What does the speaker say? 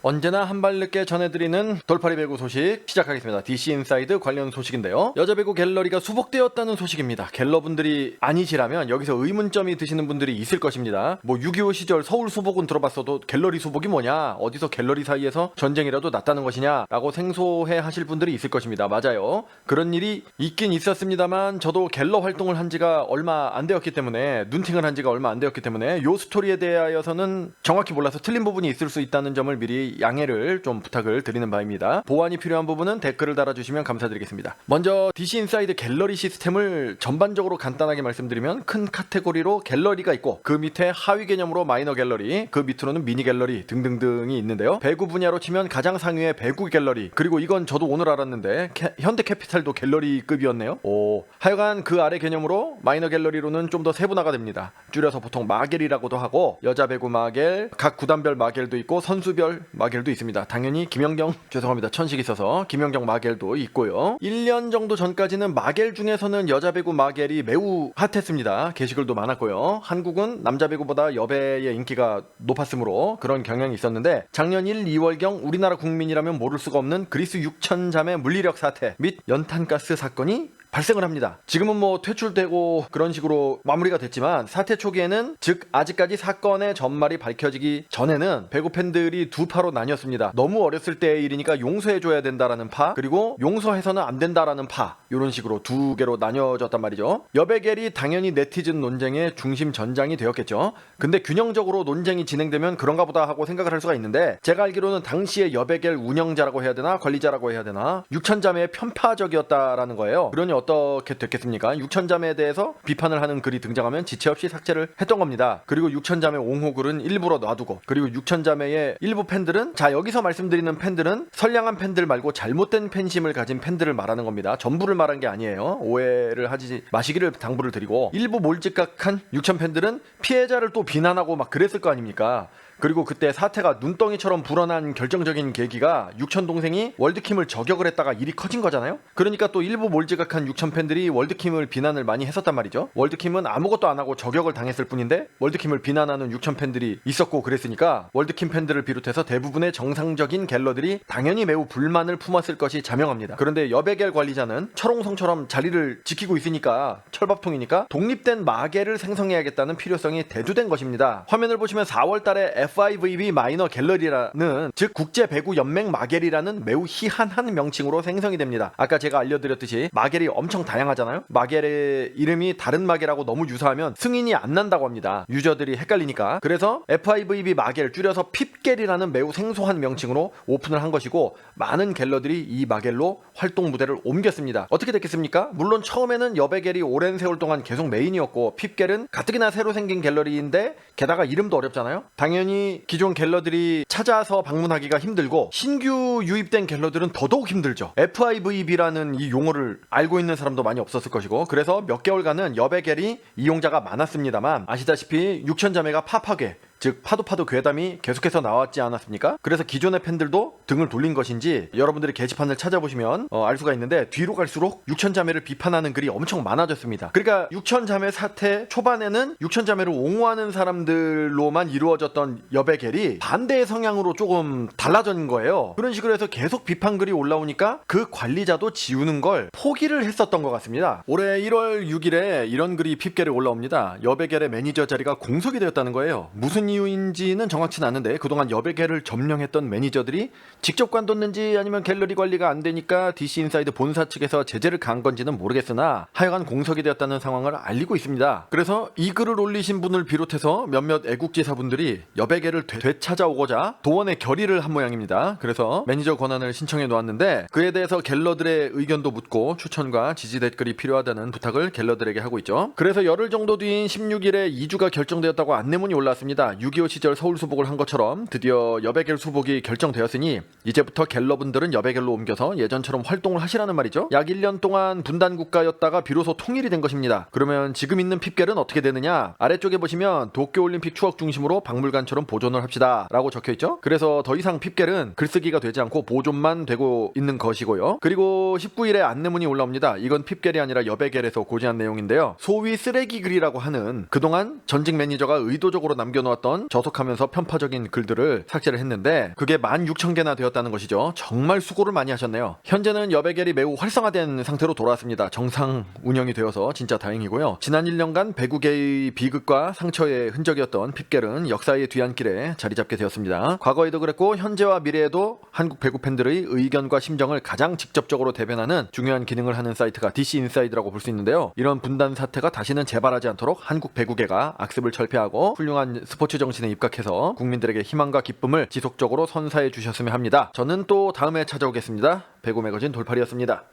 언제나 한 발 늦게 전해드리는 돌팔이 배구 소식 시작하겠습니다. DC 인사이드 관련 소식인데요. 여자 배구 갤러리가 수복되었다는 소식입니다. 갤러분들이 아니시라면 여기서 의문점이 드시는 분들이 있을 것입니다. 뭐 6.25 시절 서울 수복은 들어봤어도 갤러리 수복이 뭐냐, 어디서 갤러리 사이에서 전쟁이라도 났다는 것이냐 라고 생소해 하실 분들이 있을 것입니다. 맞아요. 그런 일이 있긴 있었습니다만 저도 갤러 활동을 한 지가 얼마 안 되었기 때문에, 눈팅을 한 지가 얼마 안 되었기 때문에 요 스토리에 대하여서는 정확히 몰라서 틀린 부분이 있을 수 있다는 점을 미리 양해를 좀 부탁을 드리는 바입니다. 보완이 필요한 부분은 댓글을 달아주시면 감사드리겠습니다. 먼저 DC 인사이드 갤러리 시스템을 전반적으로 간단하게 말씀드리면, 큰 카테고리로 갤러리가 있고 그 밑에 하위 개념으로 마이너 갤러리, 그 밑으로는 미니 갤러리 등등등이 있는데요. 배구 분야로 치면 가장 상위의 배구 갤러리, 그리고 이건 저도 오늘 알았는데 현대캐피탈도 갤러리급이었네요. 하여간 그 아래 개념으로 마이너 갤러리로는 좀 더 세분화가 됩니다. 줄여서 보통 마겔이라고도 하고, 여자 배구 마겔, 각 구단별 마겔도 있고 선수별 마겔도 있습니다. 당연히 김연경, 죄송합니다, 천식 있어서 김연경 마겔도 있고요. 1년 정도 전까지는 마겔 중에서는 여자 배구 마겔이 매우 핫했습니다. 게시글도 많았고요. 한국은 남자 배구보다 여배의 인기가 높았으므로 그런 경향이 있었는데, 작년 1, 2월경 우리나라 국민이라면 모를 수가 없는 그리스 6천자매 물리력 사태 및 연탄가스 사건이 발생을 합니다. 지금은 뭐 퇴출되고 그런 식으로 마무리가 됐지만, 사태 초기에는, 즉 아직까지 사건의 전말이 밝혀지기 전에는 배구 팬들이 두 파로 나뉘었습니다. 너무 어렸을 때의 일이니까 용서해줘야 된다라는 파, 그리고 용서해서는 안 된다라는 파, 이런 식으로 두 개로 나뉘어졌단 말이죠. 여배겔이 당연히 네티즌 논쟁의 중심 전장이 되었겠죠. 근데 균형적으로 논쟁이 진행되면 그런가 보다 하고 생각을 할 수가 있는데, 제가 알기로는 당시에 여배겔 운영자라고 해야 되나 관리자라고 해야 되나 육천자매의 편파적이었다라는 거예요. 그러니 어떻게 됐겠습니까? 육천자매에 대해서 비판을 하는 글이 등장하면 지체 없이 삭제를 했던 겁니다. 그리고 육천자매 옹호글은 일부러 놔두고, 그리고 육천자매의 일부 팬들은, 자 여기서 말씀드리는 팬들은 선량한 팬들 말고 잘못된 팬심을 가진 팬들을 말하는 겁니다. 전부를 말한 게 아니에요. 오해를 하지 마시기를 당부를 드리고, 일부 몰직각한 육천 팬들은 피해자를 또 비난하고 막 그랬을 거 아닙니까? 그리고 그때 사태가 눈덩이처럼 불어난 결정적인 계기가 육천 동생이 월드킴을 저격을 했다가 일이 커진 거잖아요. 그러니까 또 일부 몰지각한 육천 팬들이 월드킴을 비난을 많이 했었단 말이죠. 월드킴은 아무것도 안 하고 저격을 당했을 뿐인데 월드킴을 비난하는 육천 팬들이 있었고, 그랬으니까 월드킴 팬들을 비롯해서 대부분의 정상적인 갤러들이 당연히 매우 불만을 품었을 것이 자명합니다. 그런데 여배겔 관리자는 철옹성처럼 자리를 지키고 있으니까, 철밥통이니까 독립된 마겔을 생성해야겠다는 필요성이 대두된 것입니다. 화면을 보시면 4월달에 FIVB 마이너 갤러리라는, 즉 국제 배구 연맹 마겔이라는 매우 희한한 명칭으로 생성이 됩니다. 아까 제가 알려드렸듯이 마겔이 엄청 다양하잖아요. 마겔의 이름이 다른 마겔하고 너무 유사하면 승인이 안 난다고 합니다. 유저들이 헷갈리니까. 그래서 FIVB 마겔, 줄여서 핍겔이라는 매우 생소한 명칭으로 오픈을 한 것이고, 많은 갤러들이 이 마겔로 활동 무대를 옮겼습니다. 어떻게 됐겠습니까? 물론 처음에는 여배겔이 오랜 세월 동안 계속 메인이었고, 핍겔은 가뜩이나 새로 생긴 갤러리인데 게다가 이름도 어렵잖아요. 당연히 기존 갤러들이 찾아서 방문하기가 힘들고, 신규 유입된 갤러들은 더더욱 힘들죠. FIVB라는 이 용어를 알고 있는 사람도 많이 없었을 것이고, 그래서 몇 개월간은 여배겔이 이용자가 많았습니다만, 아시다시피 육천자매가 파파괴, 즉 파도 괴담이 계속해서 나왔지 않았습니까? 그래서 기존의 팬들도 등을 돌린 것인지, 여러분들이 게시판을 찾아보시면 알 수가 있는데, 뒤로 갈수록 육천자매를 비판하는 글이 엄청 많아졌습니다. 그러니까 육천자매 사태 초반에는 육천자매를 옹호하는 사람들로만 이루어졌던 여배겔이 반대의 성향으로 조금 달라진 거예요. 그런 식으로 해서 계속 비판글이 올라오니까 그 관리자도 지우는 걸 포기를 했었던 것 같습니다. 올해 1월 6일에 이런 글이 핍겔에 올라옵니다. 여배겔의 매니저 자리가 공석이 되었다는 거예요. 무슨 이유인지는 정확치는 않은데, 그동안 여배겔을 점령했던 매니저들이 직접 관뒀는지 아니면 갤러리 관리가 안 되니까 DC 인사이드 본사 측에서 제재를 가한 건지는 모르겠으나 하여간 공석이 되었다는 상황을 알리고 있습니다. 그래서 이 글을 올리신 분을 비롯해서 몇몇 애국지사분들이 여배겔을 되찾아오고자 도원의 결의를 한 모양입니다. 그래서 매니저 권한을 신청해 놓았는데, 그에 대해서 갤러들의 의견도 묻고 추천과 지지 댓글이 필요하다는 부탁을 갤러들에게 하고 있죠. 그래서 열흘 정도 뒤인 16일에 이주가 결정되었다고 안내문이 올라왔습니다. 6.25 시절 서울 수복을 한 것처럼 드디어 여배겔 수복이 결정되었으니 이제부터 갤러분들은 여배겔로 옮겨서 예전처럼 활동을 하시라는 말이죠. 약 1년 동안 분단 국가였다가 비로소 통일이 된 것입니다. 그러면 지금 있는 핍겔은 어떻게 되느냐? 아래쪽에 보시면 도쿄올림픽 추억 중심으로 박물관처럼 보존을 합시다 라고 적혀있죠. 그래서 더 이상 핍겔은 글쓰기가 되지 않고 보존만 되고 있는 것이고요. 그리고 19일에 안내문이 올라옵니다. 이건 핍겔이 아니라 여배겔에서 고지한 내용인데요. 소위 쓰레기 글이라고 하는, 그동안 전직 매니저가 의도적으로 남겨놓았던 이런 저속하면서 편파적인 글들을 삭제를 했는데 그게 16,000개나 되었다는 것이죠. 정말 수고를 많이 하셨네요. 현재는 여배겔이 매우 활성화된 상태로 돌아왔습니다. 정상 운영이 되어서 진짜 다행이고요. 지난 1년간 배구계의 비극과 상처의 흔적이었던 핍겔은 역사의 뒤안길에 자리 잡게 되었습니다. 과거에도 그랬고 현재와 미래에도 한국 배구 팬들의 의견과 심정을 가장 직접적으로 대변하는 중요한 기능을 하는 사이트가 DC 인사이드라고 볼 수 있는데요. 이런 분단 사태가 다시는 재발하지 않도록 한국 배구계가 악습을 철폐하고 훌륭한 스포츠 정신에 입각해서 국민들에게 희망과 기쁨을 지속적으로 선사해 주셨으면 합니다. 저는 또 다음에 찾아오겠습니다. 배구 매거진 돌팔이었습니다.